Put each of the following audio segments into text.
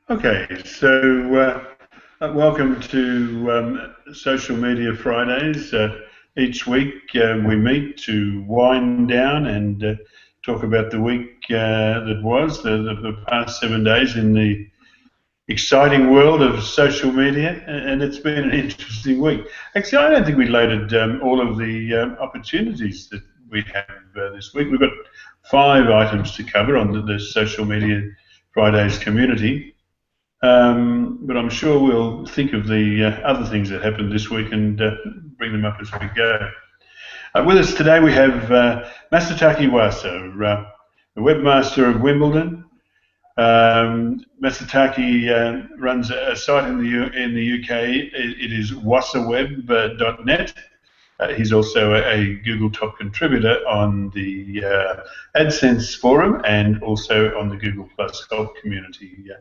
Okay, so welcome to Social Media Fridays. Each week we meet to wind down and talk about the week that was, the past 7 days in the exciting world of social media, and it's been an interesting week. Actually, I don't think we loaded all of the opportunities that we have this week. We've got 5 items to cover on the Social Media Fridays community. But I'm sure we'll think of the other things that happened this week and bring them up as we go. With us today we have Masataki Wasa, the webmaster of Wimbledon. Masataki runs a site in the UK. It is wasaweb.net. He's also a Google top contributor on the AdSense forum and also on the Google Plus Help community.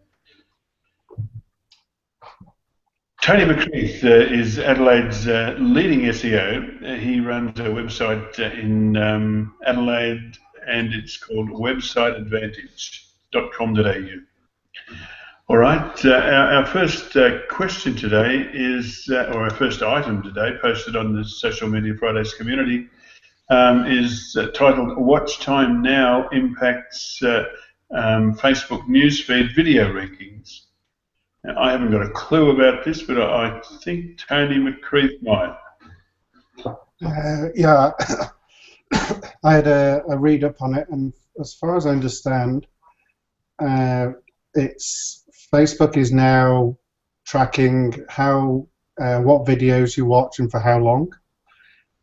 Tony McCreath is Adelaide's leading SEO. He runs a website in Adelaide, and it's called websiteadvantage.com.au. All right, our first question today is, or our first item today, posted on the Social Media Fridays community, is titled "Watch Time Now Impacts Facebook Newsfeed Video Rankings." Now, I haven't got a clue about this, but I think Tony McCreath might. Yeah, I had a read up on it, and as far as I understand, Facebook is now tracking what videos you watch and for how long,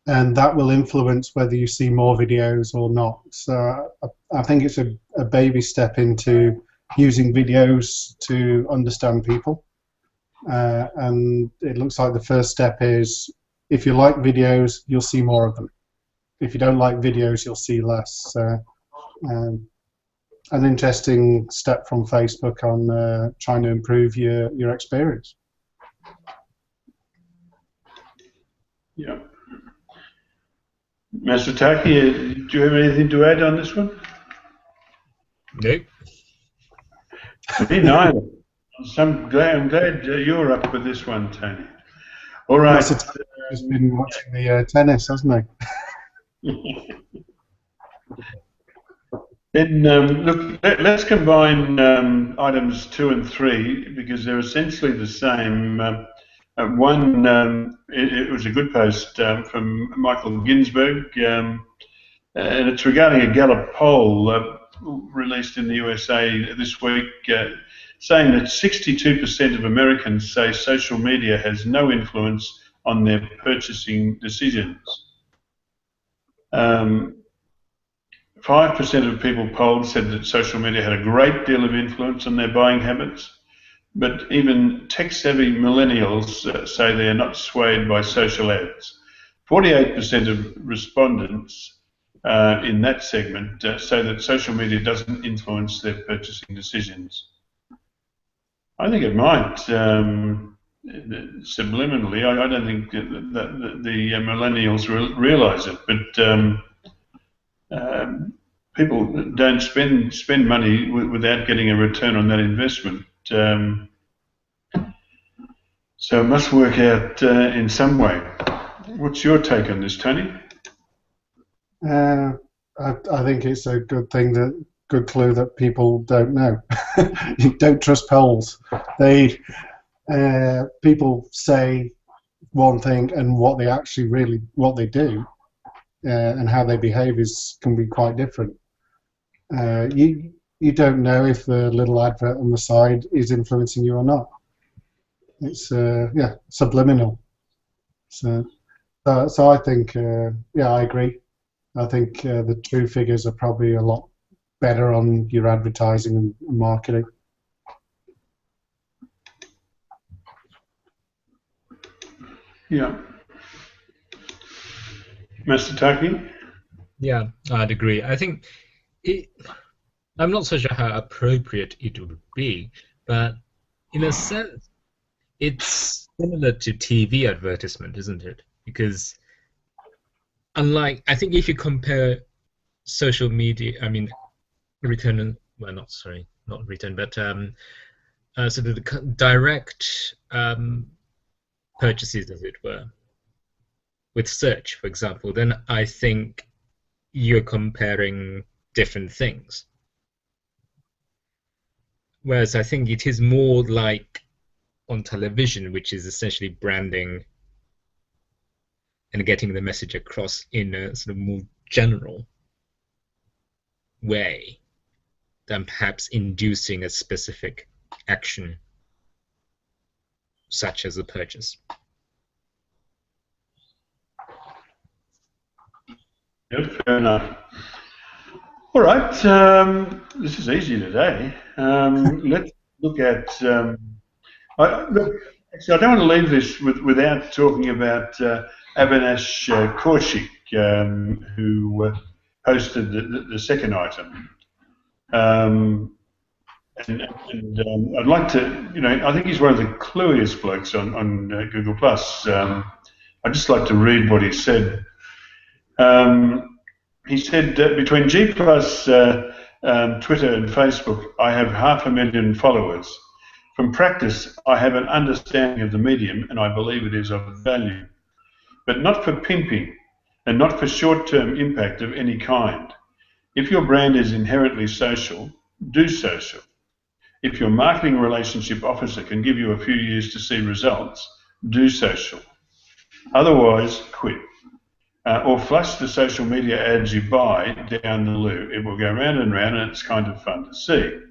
and that will influence whether you see more videos or not. So I think it's a baby step into using videos to understand people, and it looks like the first step is if you like videos, you'll see more of them. If you don't like videos, you'll see less. An interesting step from Facebook on trying to improve your experience. Yeah. Masataki, do you have anything to add on this one? Nope. Me neither. I'm glad you're up with this one, Tony. All right. He's been watching the tennis, hasn't he? Then look, let's combine items 2 and 3 because they're essentially the same. One, it was a good post from Michael Ginsberg, and it's regarding a Gallup poll released in the USA this week, saying that 62% of Americans say social media has no influence on their purchasing decisions. 5% of people polled said that social media had a great deal of influence on their buying habits, but even tech-savvy millennials say they are not swayed by social ads. 48% of respondents in that segment say that social media doesn't influence their purchasing decisions. I think it might, subliminally. I don't think that the millennials realise it, but people don't spend money without getting a return on that investment. So it must work out in some way. What's your take on this, Tony? I think it's a good clue that people don't know. You don't trust polls. People say one thing, and what they do and how they behave can be quite different. You don't know if the little advert on the side is influencing you or not. It's subliminal. So I think I agree. I think the true figures are probably a lot better on your advertising and marketing. Yeah. Masataki? Yeah, I'd agree. I think I'm not so sure how appropriate it would be, but in a sense, it's similar to TV advertisement, isn't it? Because unlike, I think if you compare social media, I mean, not return, but sort of the direct purchases, as it were, with search, for example, then I think you're comparing different things. Whereas I think it is more like on television, which is essentially branding and getting the message across in a sort of more general way than perhaps inducing a specific action, such as a purchase. Yeah, fair enough. All right, this is easy today. Let's look at. Look, actually, I don't want to leave this without talking about Avinash Kaushik, who hosted the second item. And I'd like to, I think he's one of the clueiest blokes on Google Plus. I'd just like to read what he said. He said, between G Plus, Twitter and Facebook, I have 500,000 followers. From practice, I have an understanding of the medium, and I believe it is of value, but not for pimping and not for short-term impact of any kind. If your brand is inherently social, do social. If your marketing relationship officer can give you a few years to see results, do social. Otherwise, quit. Or flush the social media ads you buy down the loo. It will go round and round, and it's kind of fun to see.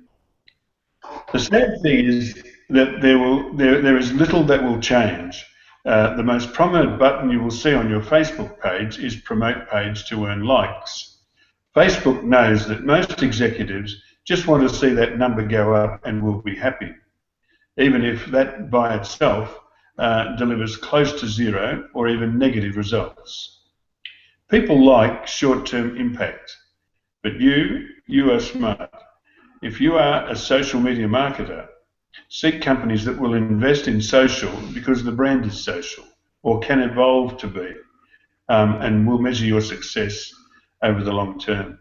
The sad thing is that there is little that will change. The most prominent button you will see on your Facebook page is Promote Page to earn likes. Facebook knows that most executives just want to see that number go up and will be happy, even if that by itself delivers close to zero or even negative results. People like short-term impact, but you are smart. If you are a social media marketer, seek companies that will invest in social because the brand is social or can evolve to be, and will measure your success over the long term.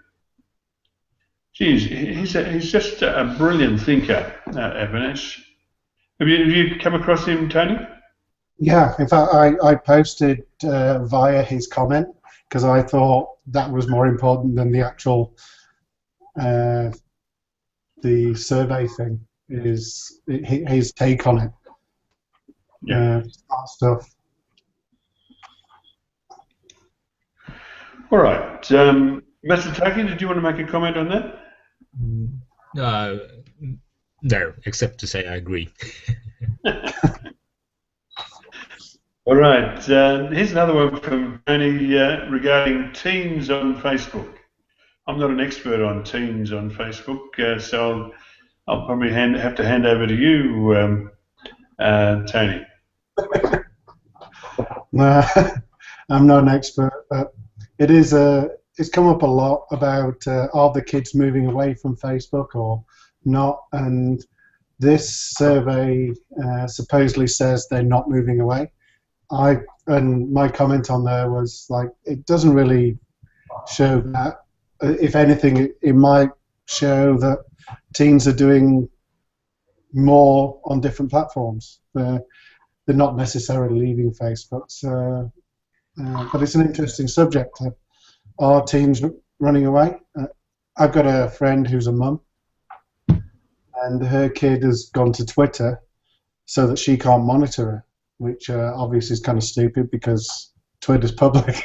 Geez, he's just a brilliant thinker, Avinash. Have you come across him, Tony? Yeah, in fact, I posted via his comment because I thought that was more important than the actual the survey thing. Is his take on it? Yeah, stuff. All right, Matsutake, did you want to make a comment on that? No, except to say I agree. All right, here's another one from Tony regarding teens on Facebook. I'm not an expert on teens on Facebook, so I'll probably have to hand over to you, Tony. No, I'm not an expert, but it is it's come up a lot about are the kids moving away from Facebook or not, and this survey supposedly says they're not moving away. And my comment on there was like, it doesn't really show that. If anything, it might show that teens are doing more on different platforms. They're not necessarily leaving Facebook. So, but it's an interesting subject. Are teens running away? I've got a friend who's a mum, and her kid has gone to Twitter so that she can't monitor her, which obviously is kind of stupid because Twitter's public.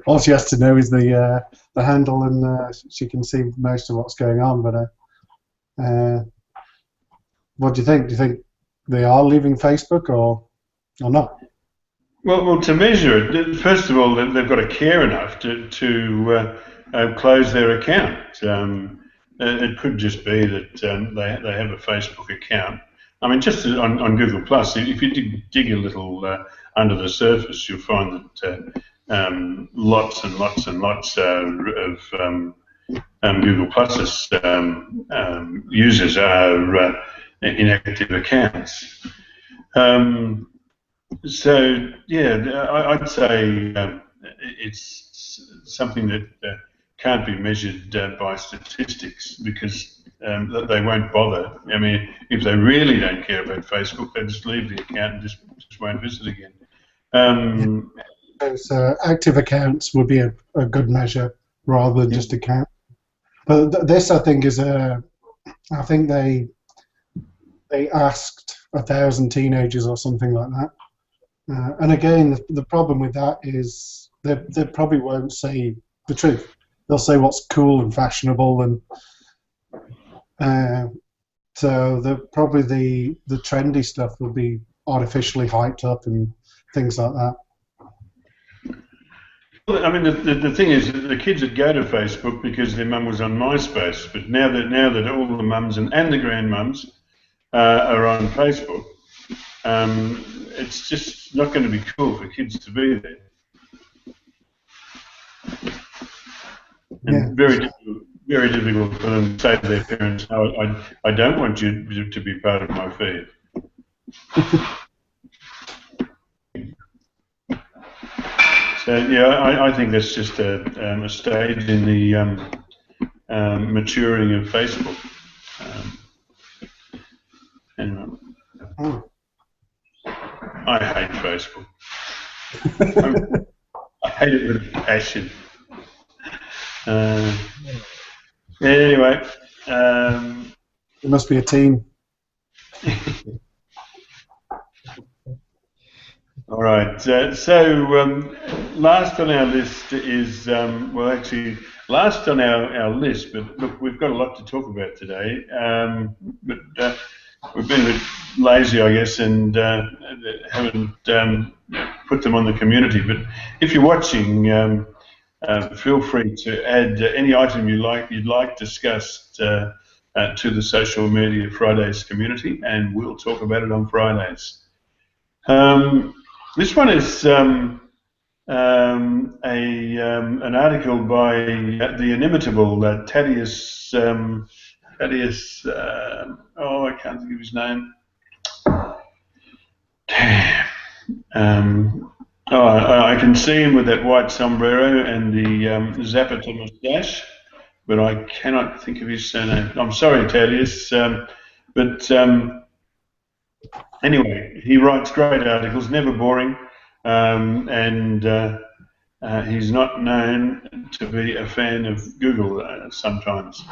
All she has to know is the handle, and she can see most of what's going on. But what do you think? Do you think they are leaving Facebook or not? Well, to measure it, first of all, they've got to care enough to close their account. It could just be that they have a Facebook account. I mean, just on Google Plus, if you dig a little under the surface, you'll find that lots and lots and lots of Google Plus's users are inactive accounts. So yeah, I'd say it's something that can't be measured by statistics because that they won't bother. I mean, if they really don't care about Facebook, they just leave the account and just won't visit again. So active accounts would be a good measure rather than just account. But this, I think, is I think they asked 1,000 teenagers or something like that. And again, the problem with that is they probably won't say the truth. They'll say what's cool and fashionable, and so probably the trendy stuff will be artificially hyped up and things like that. Well, I mean, the thing is, the kids would go to Facebook because their mum was on MySpace, but now that all the mums and the grandmums are on Facebook, it's just not going to be cool for kids to be there. And very difficult for them to say to their parents, "No, I don't want you to be part of my feed." So yeah, I think that's just a stage in the maturing of Facebook. Anyway, I hate Facebook. I hate it with a passion. Anyway, It must be a team. All right. So last on our list is well, actually, last on our list. But look, we've got a lot to talk about today. But we've been a bit lazy, I guess, and haven't put them on the community. But if you're watching, feel free to add any item you'd like discussed to the Social Media Fridays community, and we'll talk about it on Fridays. This one is an article by the inimitable Thaddeus. Thaddeus. Oh, I can't think of his name. Damn. I can see him with that white sombrero and the Zapata moustache, but I cannot think of his surname. I'm sorry, Thaddeus, but anyway, he writes great articles, never boring, and he's not known to be a fan of Google sometimes.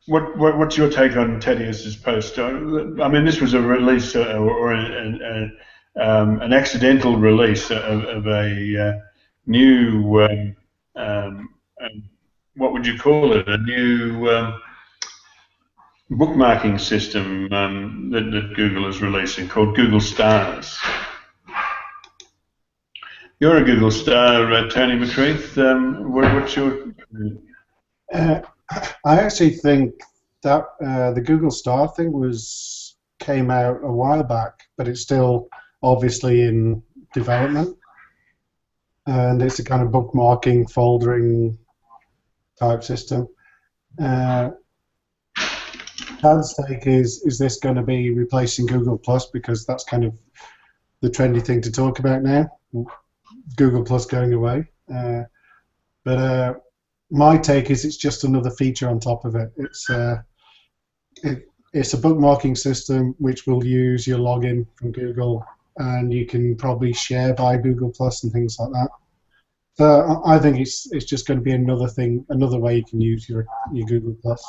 What's your take on Thaddeus's post? I mean, this was a release or an accidental release of a new, what would you call it? A new bookmarking system that Google is releasing called Google Stars. You're a Google star, Tony McCreath. What's your... I actually think that the Google Star thing came out a while back, but it's still obviously in development, and it's a kind of bookmarking, foldering type system. Dan's take is this going to be replacing Google Plus, because that's kind of the trendy thing to talk about now, Google Plus going away. But my take is it's just another feature on top of it. It's a bookmarking system which will use your login from Google, and you can probably share by Google Plus and things like that. So I think it's just going to be another thing, another way you can use your Google Plus,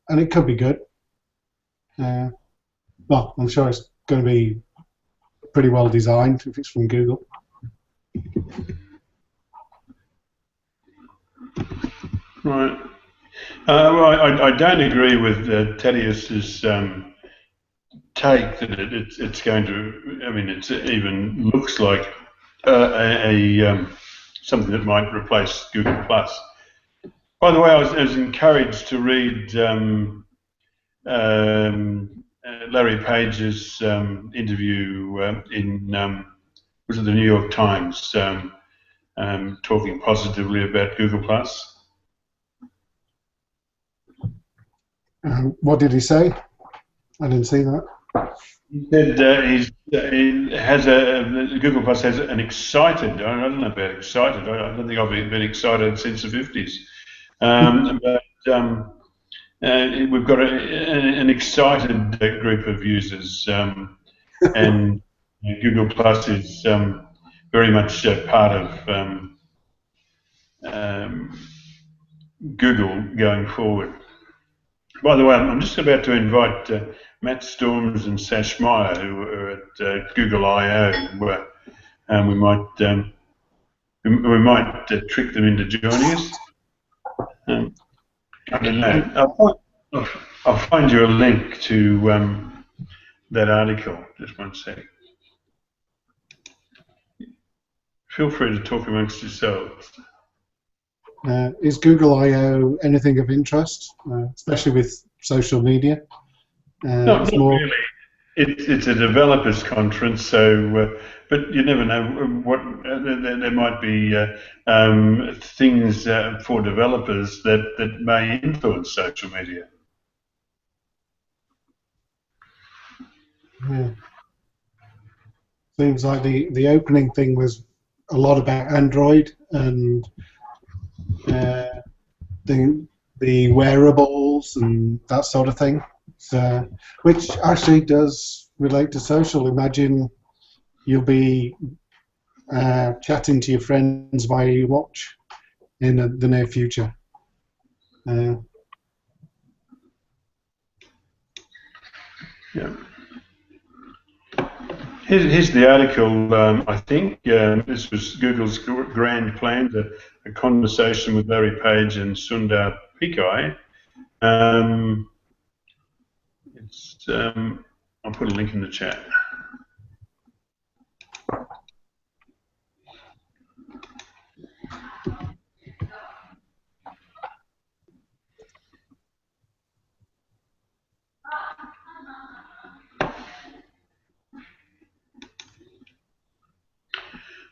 and it could be good. Well, I'm sure it's going to be pretty well designed if it's from Google. Right. Well, I don't agree with Thaddeus's take that it's going to. I mean, it even looks like something that might replace Google Plus. By the way, I was encouraged to read Larry Page's interview in was it the New York Times, talking positively about Google Plus. What did he say? I didn't see that. He said Google Plus has an excited. I don't know about excited. I don't think I've been excited since the 50s. But we've got an excited group of users, and Google Plus is very much part of Google going forward. By the way, I'm just about to invite Matt Storms and Sash Meyer, who are at Google I/O, and we might trick them into joining us. I don't know. I'll find you a link to that article. Just one sec. Feel free to talk amongst yourselves. Is Google I/O anything of interest, especially with social media? Not really. It's a developers conference, so but you never know what there might be things for developers that may influence social media. Yeah. Seems like the opening thing was a lot about Android and the wearables and that sort of thing. So, which actually does relate to social. Imagine you'll be chatting to your friends via your watch in the near future. Yeah. Here's the article. I think this was Google's grand plan, a conversation with Larry Page and Sundar Pichai. I'll put a link in the chat.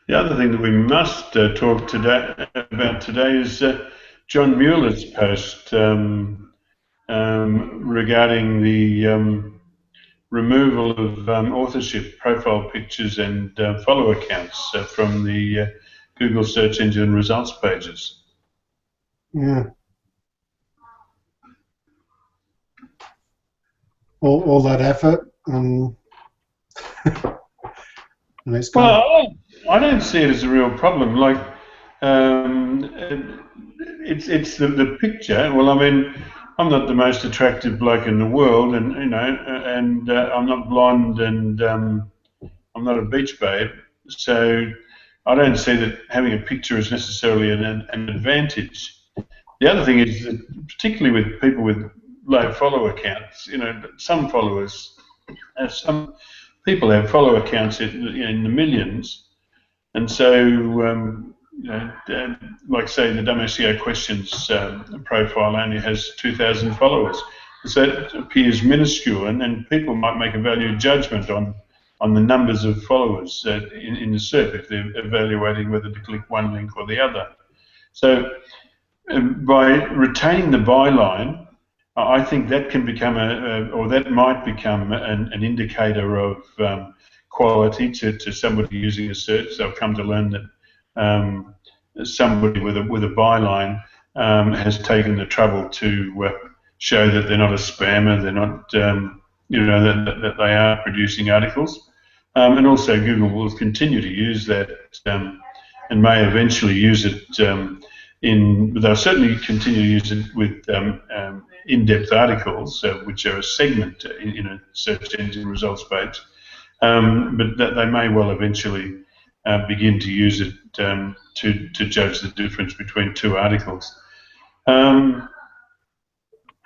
The other thing that we must talk about today is John Mueller's post regarding the removal of authorship, profile pictures, and follow accounts from the Google search engine results pages. Yeah. All that effort and it's gone. Well, I don't see it as a real problem. Like, it's the picture. Well, I mean, I'm not the most attractive bloke in the world, and I'm not blonde, and I'm not a beach babe. So I don't see that having a picture is necessarily an advantage. The other thing is that particularly with people with low follower counts, some followers, some people have follower accounts in the millions, and so like say the WSEO questions profile only has 2,000 followers, so it appears minuscule, and then people might make a value judgment on the numbers of followers in the SERP if they're evaluating whether to click one link or the other. So by retaining the byline, I think that can become or that might become an indicator of quality to somebody using a search. They'll come to learn that somebody with a byline has taken the trouble to show that they're not a spammer, they're not, that they are producing articles. And also Google will continue to use that and may eventually use it they'll certainly continue to use it with in-depth articles, which are a segment in a search engine results page, but that they may well eventually begin to use it to judge the difference between two articles.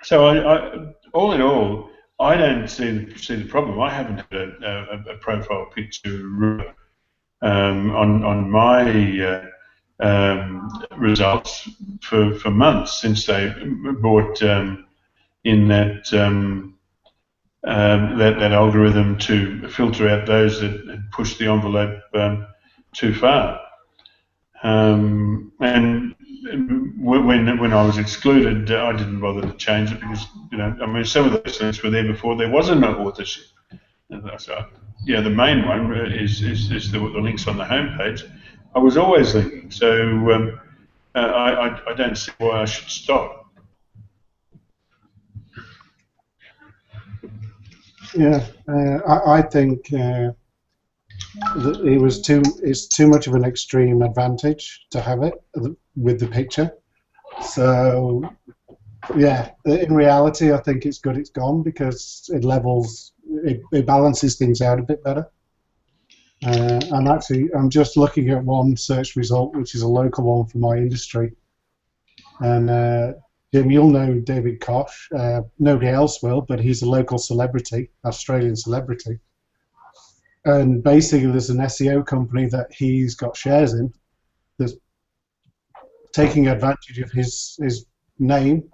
So all in all, I don't see the problem. I haven't had a profile picture on my results for months since they brought in that algorithm to filter out those that had pushed the envelope too far. And when I was excluded, I didn't bother to change it because some of those links were there before there was no authorship. So, the main one is the links on the home page. I was always linking, so I don't see why I should stop. Yeah, I think it's too much of an extreme advantage to have it with the picture. So yeah, in reality, I think it's good it's gone because it balances things out a bit better. And actually, I'm just looking at one search result, which is a local one for my industry. And Jim, you'll know David Koch. Nobody else will, but he's a local celebrity, Australian celebrity. And basically, there's an SEO company that he's got shares in that's taking advantage of his name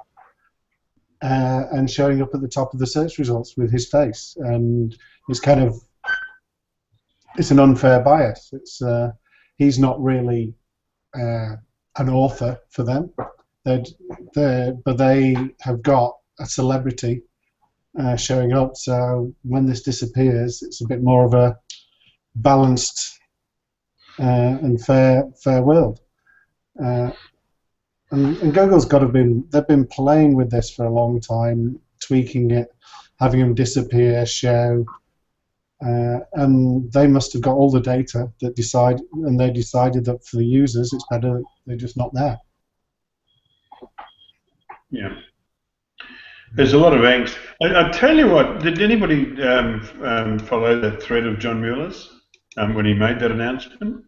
and showing up at the top of the search results with his face. And it's an unfair bias. He's not really an author for them. But they have got a celebrity showing up. So when this disappears, it's a bit more of a balanced and fair world. And Google's they've been playing with this for a long time, tweaking it, having them disappear, show, and they must have got all the data they decided that for the users it's better they're just not there. Yeah. There's a lot of angst. I tell you what, did anybody follow that thread of John Mueller's when he made that announcement?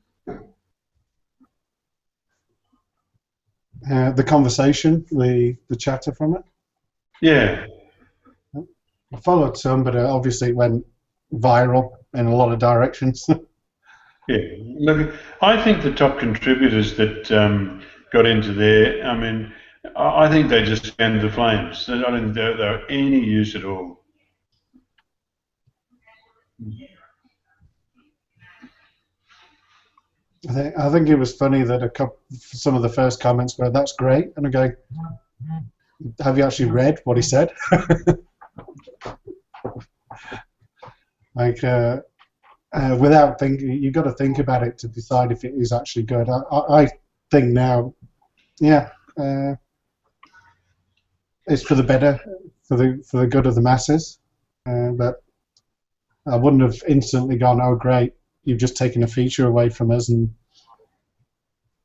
The conversation, the chatter from it. Yeah. I followed some, but obviously it went viral in a lot of directions. Yeah. Look, I think the top contributors that got into there, I mean, I think they just fanned the flames. I don't think they're any use at all. I think it was funny that some of the first comments were, "That's great," and I go, "Have you actually read what he said?" Like, without thinking, you've got to think about it to decide if it is actually good. I think now, yeah, it's for the better, for the good of the masses. But I wouldn't have instantly gone, "Oh, great, you've just taken a feature away from us and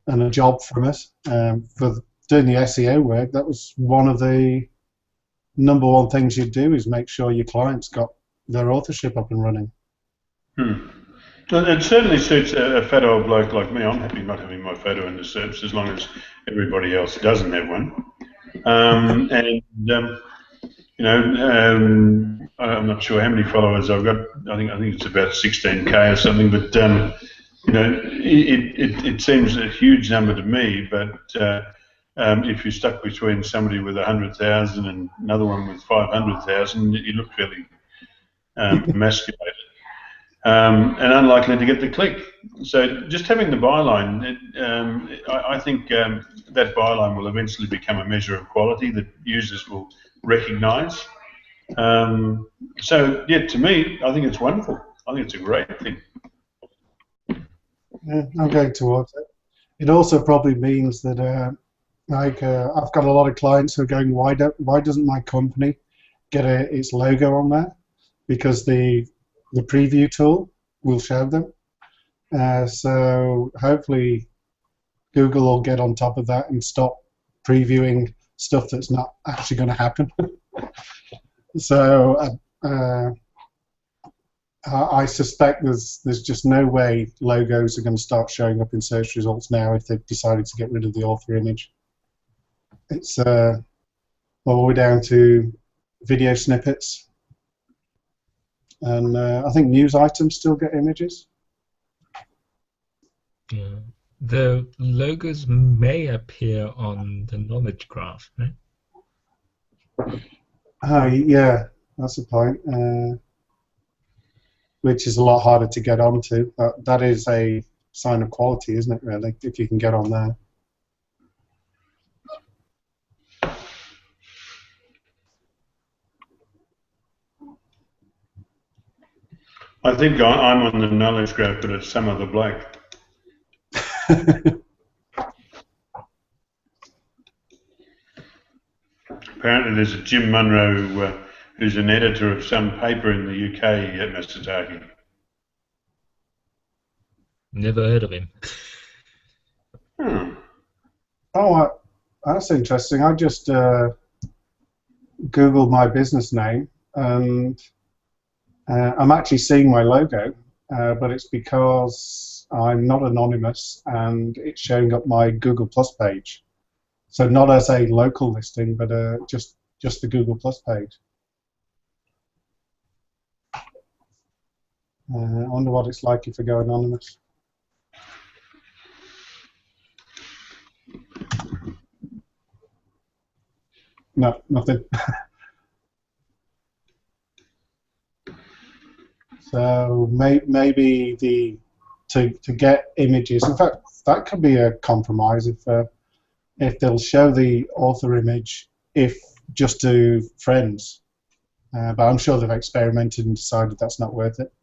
a job from us." For doing the SEO work, that was one of the number one things you'd do, is make sure your clients got their authorship up and running. Well, it certainly suits a fat old bloke like me. I'm happy not having my photo in the search as long as everybody else doesn't have one. I'm not sure how many followers I've got. I think it's about 16K or something. But it seems a huge number to me. But if you're stuck between somebody with 100,000 and another one with 500,000, you look fairly emasculated and unlikely to get the click. So just having the byline, I think that byline will eventually become a measure of quality that users will recognise. So yeah, to me, I think it's wonderful. I think it's a great thing. Yeah, I'm going towards it. It also probably means that, I've got a lot of clients who are going, why doesn't my company get its logo on there? Because the preview tool will show them. So hopefully Google will get on top of that and stop previewing stuff that's not actually going to happen. So I suspect there's just no way logos are going to start showing up in search results now if they've decided to get rid of the author image. It's all the way down to video snippets. And I think news items still get images. Yeah. The logos may appear on the knowledge graph, right? Yeah, that's the point. Which is a lot harder to get onto. That is a sign of quality, isn't it, really, if you can get on there. I think I'm on the knowledge graph, but it's some other bloke. Apparently, there's a Jim Munro who's an editor of some paper in the UK at Mr. Taki. Never heard of him. Hmm. Oh, that's interesting. I just Googled my business name, and I'm actually seeing my logo, but it's because I'm not anonymous, and it's showing up my Google Plus page. So not as a local listing, but just the Google Plus page. I wonder what it's like if I go anonymous. No, nothing. So maybe to get images. In fact, that could be a compromise if they'll show the author image if just to friends. But I'm sure they've experimented and decided that's not worth it.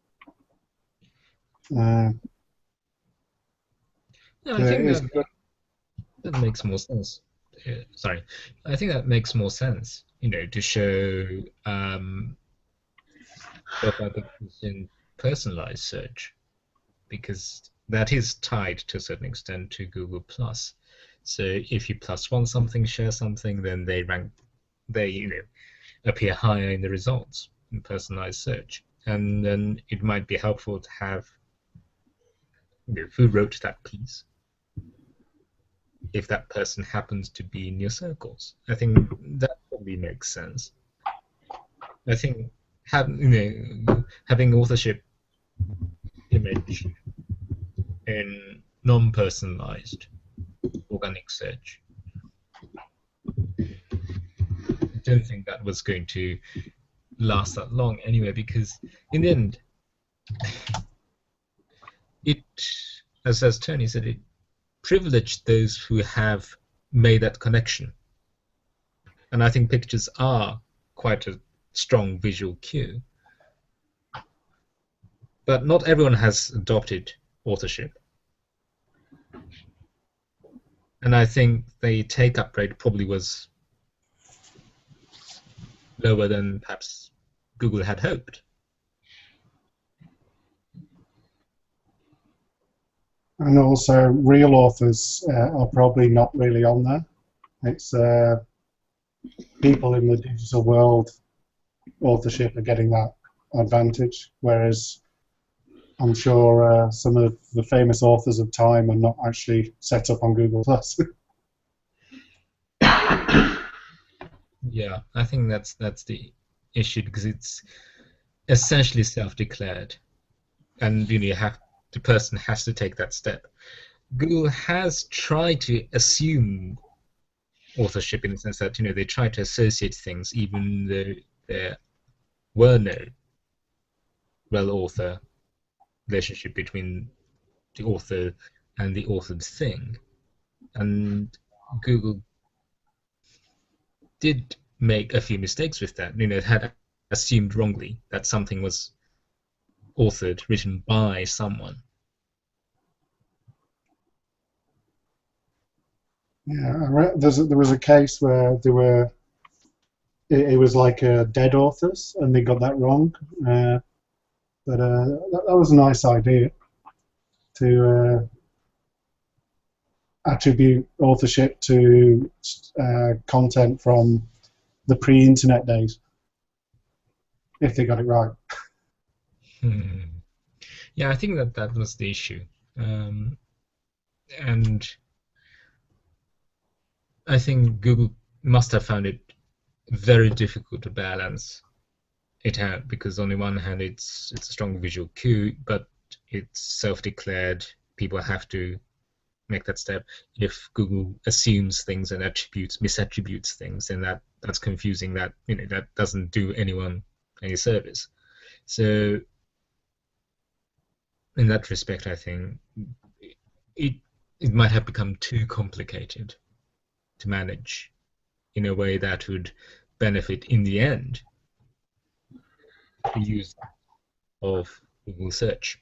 No, I think It's that good. that makes more sense. Sorry, I think that makes more sense. To show profile pictures in personalized search, because that is tied to a certain extent to Google Plus. So if you plus one something, share something, then they appear higher in the results in personalized search. And then it might be helpful to have who wrote that piece, if that person happens to be in your circles. I think that probably makes sense. I think having authorship image in non-personalized organic search, I don't think that was going to last that long anyway, because in the end, it, as Tony said, it privileged those who have made that connection. And I think pictures are quite a strong visual cue. But not everyone has adopted authorship. And I think the take-up rate probably was lower than perhaps Google had hoped. And also, real authors are probably not really on there. It's people in the digital world, authorship are getting that advantage, whereas I'm sure some of the famous authors of time are not actually set up on Google Plus. Yeah, I think that's the issue, because it's essentially self-declared, and the person has to take that step. Google has tried to assume authorship in the sense that they try to associate things, even though there were no real author relationship between the author and the authored thing. And Google did make a few mistakes with that. It had assumed wrongly that something was authored, written by someone. Yeah, there was a case where it was like dead authors, and they got that wrong. But that was a nice idea to attribute authorship to content from the pre-internet days, if they got it right. Yeah, I think that was the issue. And I think Google must have found it very difficult to balance it out, because on the one hand it's a strong visual cue, but it's self-declared. People have to make that step. If Google assumes things and misattributes things, then that's confusing. That doesn't do anyone any service. So in that respect, I think it it might have become too complicated to manage in a way that would benefit in the end the use of Google search.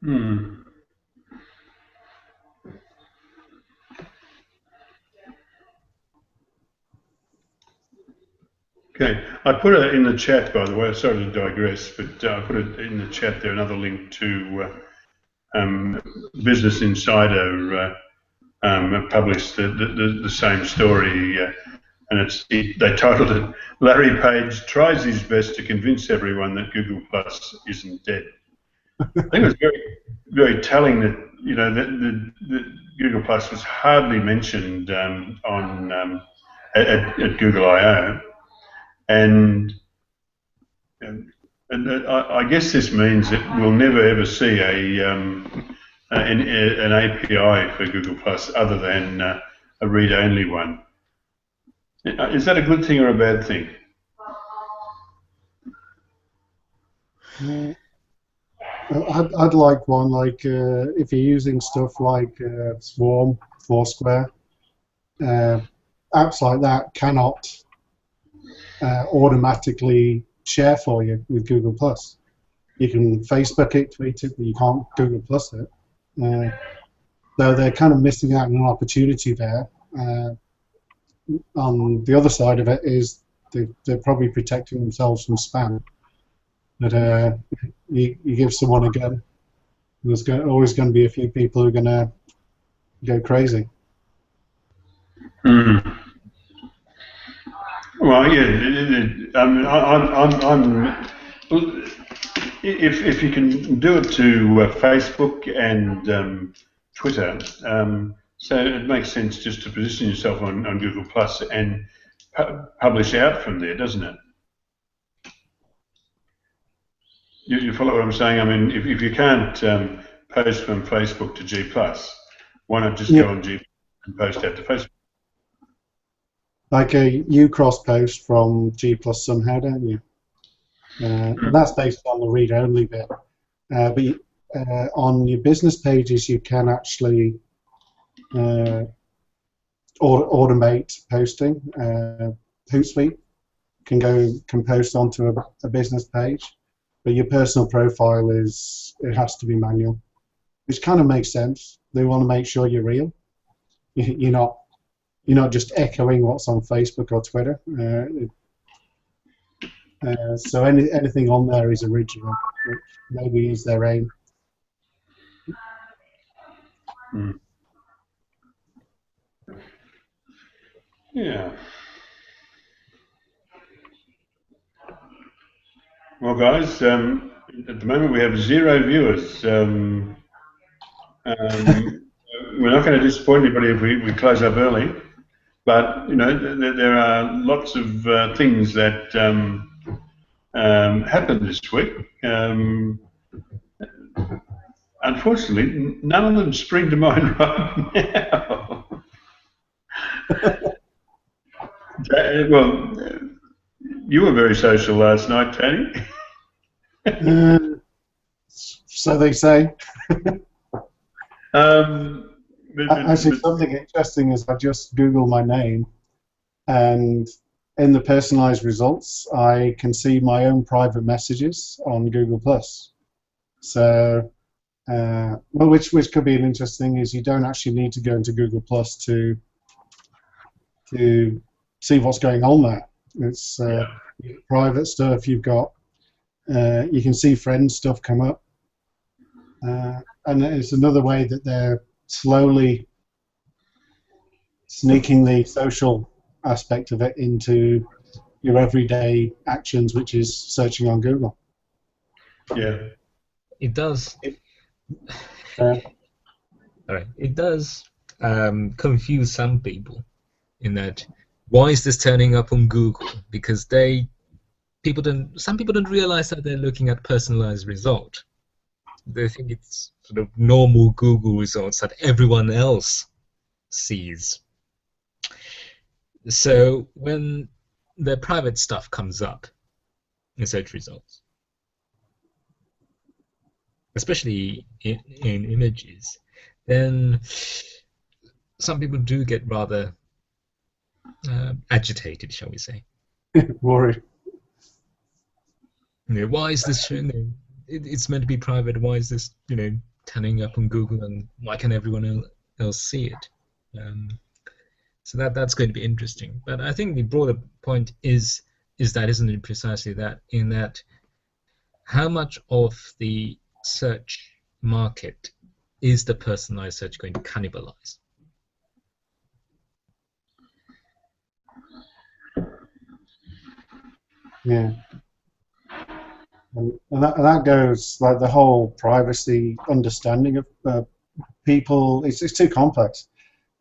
Hmm. Okay, I put it in the chat, by the way. Sorry to digress, but I put it in the chat there. Another link to Business Insider published the same story, they titled it "Larry Page Tries His Best to Convince Everyone That Google Plus Isn't Dead." I think it was very telling that that Google Plus was hardly mentioned at Google I/O, and I guess this means that we'll never ever see an API for Google Plus other than a read-only one. Is that a good thing or a bad thing? I'd like one, like if you're using stuff like Swarm, Foursquare, apps like that cannot automatically share for you with Google Plus. You can Facebook it, tweet it, but you can't Google Plus it. So they're kind of missing out on an opportunity there. On the other side of it is they're probably protecting themselves from spam. But you give someone a gun, there's always going to be a few people who are going to go crazy. Mm. Well, yeah. I'm if you can do it to Facebook and Twitter, so it makes sense just to position yourself on Google Plus and publish out from there, doesn't it? You follow what I'm saying? I mean, if you can't post from Facebook to G Plus, why not just go on G and post out to Facebook? Like you cross post from G Plus somehow, don't you? And that's based on the read-only bit. But on your business pages, you can actually automate posting. Hootsuite can post onto a business page, but your personal profile it has to be manual, which kind of makes sense. They want to make sure you're real. You're not just echoing what's on Facebook or Twitter. So anything on there is original, which maybe is their aim. Mm. Yeah. Well, guys, at the moment we have 0 viewers. We're not going to disappoint anybody if we close up early, but there are lots of things that happened this week. Unfortunately, none of them spring to mind right now. Well, you were very social last night, Tony. So they say. Actually, something interesting is I just Googled my name, and in the personalized results, I can see my own private messages on Google+. So, which could be an interesting is you don't actually need to go into Google+ to see what's going on there. It's private stuff. You've got you can see friends stuff come up, and it's another way that they're slowly sneaking the social aspect of it into your everyday actions, which is searching on Google. Yeah, it does. All right, it does confuse some people in that. Why is this turning up on Google? Because some people don't realize that they're looking at personalized result. They think it's sort of normal Google results that everyone else sees. So when their private stuff comes up in search results, especially in images, then some people do get rather agitated, shall we say? Worried. Why is this showing? It's meant to be private. Why is this, turning up on Google, and why can everyone else see it? So that's going to be interesting. But I think the broader point is isn't it precisely that, in that how much of the search market is the personalized search going to cannibalize? Yeah. And that goes like the whole privacy understanding of people. It's too complex.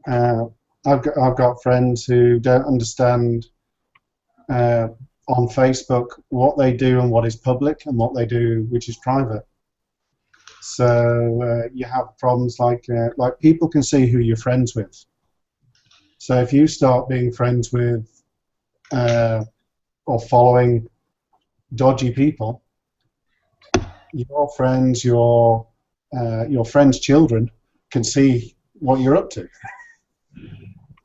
Uh, I've got friends who don't understand on Facebook what they do and what is public and what they do which is private. So you have problems like people can see who you're friends with. So if you start being friends with or following dodgy people, your friends, your friends' children can see what you're up to,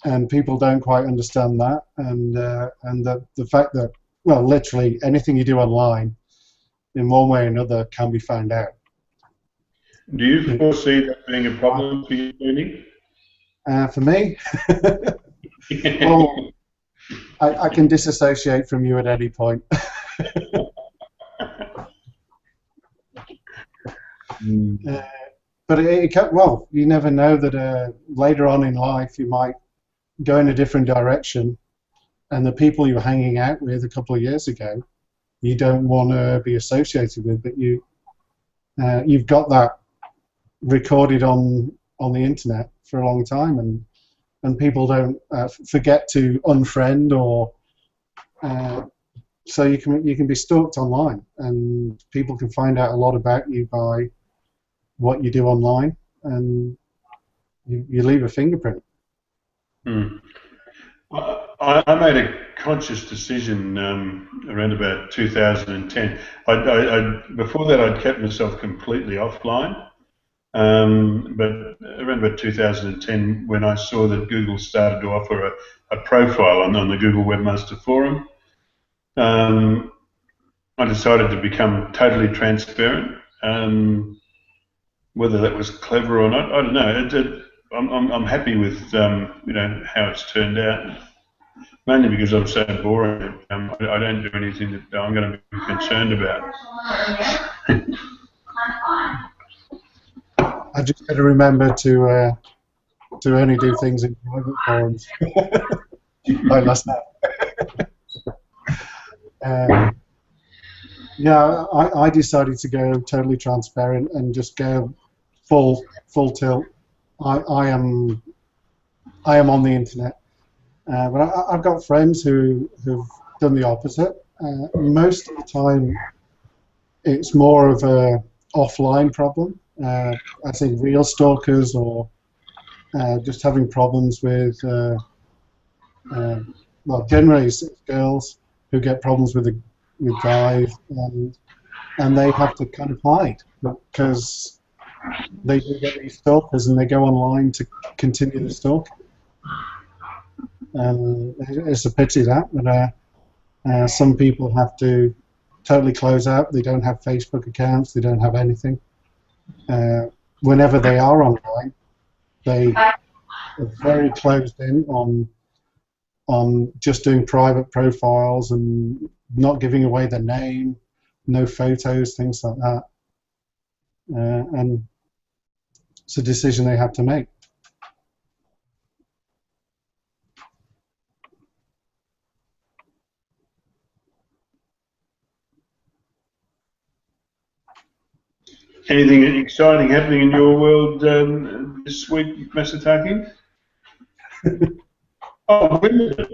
and people don't quite understand that, and the fact that, well, literally anything you do online, in one way or another, can be found out. Do you foresee that being a problem for you, Tony? For me, well, I can disassociate from you at any point. But well, you never know that later on in life you might go in a different direction, and the people you were hanging out with a couple of years ago, you don't want to be associated with, but you've got that recorded on the internet for a long time, and people don't forget to unfriend or so you can be stalked online, and people can find out a lot about you by what you do online, and you leave a fingerprint. I made a conscious decision around about 2010. Before that, I'd kept myself completely offline. But around about 2010, when I saw that Google started to offer a profile on the Google Webmaster Forum, I decided to become totally transparent. Whether that was clever or not, I don't know. I'm happy with how it's turned out. Mainly because I'm so boring. I don't do anything that I'm going to be concerned about. I just got to remember to only do things in private forums. Like last night. Yeah, I decided to go totally transparent and just go full tilt. I am on the internet, but I've got friends who've done the opposite. Most of the time, it's more of a offline problem. I think real stalkers or just having problems with, well, generally it's girls who get problems with guys, and they have to kind of hide because they do get these stalkers and they go online to continue the stalk. It's a pity that, but some people have to totally close out. They don't have Facebook accounts. They don't have anything. Whenever they are online, they are very closed in on just doing private profiles and not giving away their name, no photos, things like that. And it's a decision they have to make. Anything exciting happening in your world this week, Masataki? Oh, Wimbledon.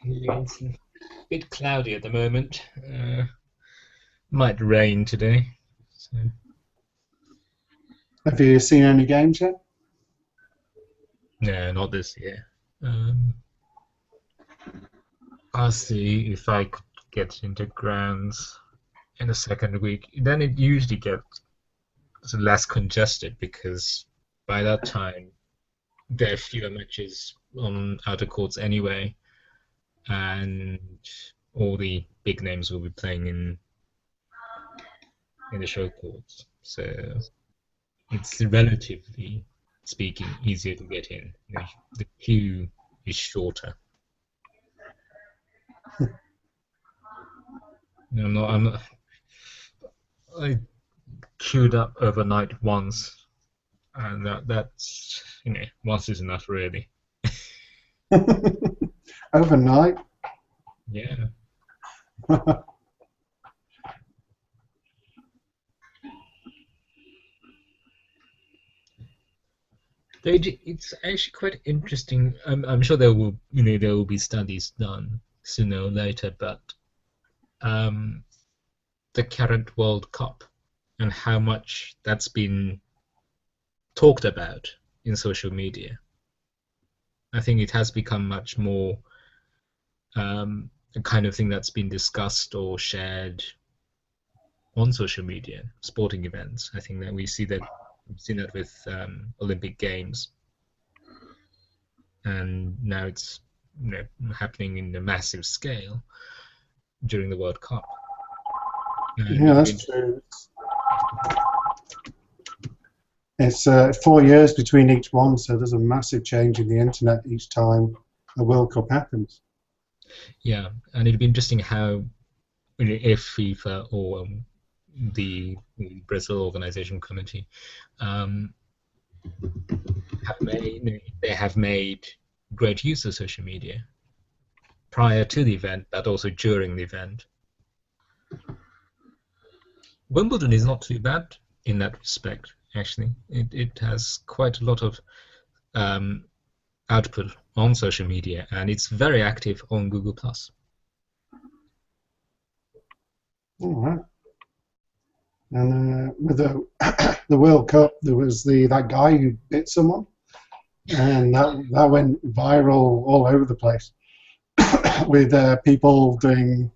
It's a bit cloudy at the moment. Might rain today. So. Have you seen any games yet? No, not this year. I'll see if I could get into grounds in the second week. Then it usually gets less congested because by that time there are fewer matches on outer courts anyway, and all the big names will be playing in the show courts. So it's relatively speaking easier to get in. The queue is shorter. I'm not. I queued up overnight once, and that's once is enough, really. Overnight. Yeah. It's actually quite interesting. I'm sure there will be studies done sooner or later, but the current World Cup and how much that's been talked about in social media. I think it has become much more a kind of thing that's been discussed or shared on social media, sporting events. I think that we've seen that with Olympic Games, and now it's happening in a massive scale during the World Cup. Yeah, that's true. It's 4 years between each one, so there's a massive change in the internet each time a World Cup happens. Yeah, and it'd be interesting how if FIFA or the Brazil organization committee they have made great use of social media prior to the event, but also during the event. Wimbledon is not too bad in that respect, actually. It has quite a lot of output on social media, and it's very active on Google+. All right. And with the World Cup, there was that guy who bit someone, and that went viral all over the place with people doing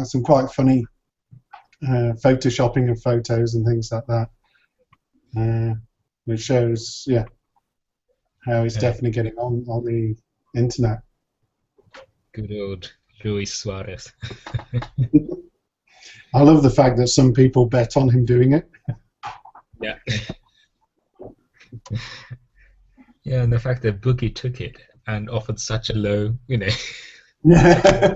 some quite funny photoshopping of photos and things like that, which shows, yeah, how it's definitely getting on the internet. Good old Luis Suarez. I love the fact that some people bet on him doing it. Yeah. Yeah, and the fact that Bookie took it and offered such a low, Yeah.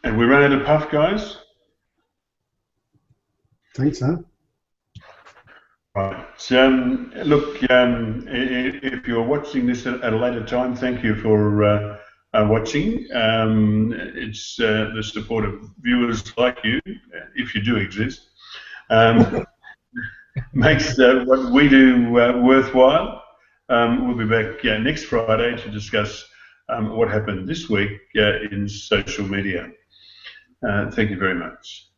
And we ran out of puff, guys? I think so. Right. Look, if you're watching this at a later time, thank you for watching. It's the support of viewers like you, if you do exist, makes what we do worthwhile. We'll be back next Friday to discuss what happened this week in social media. Thank you very much.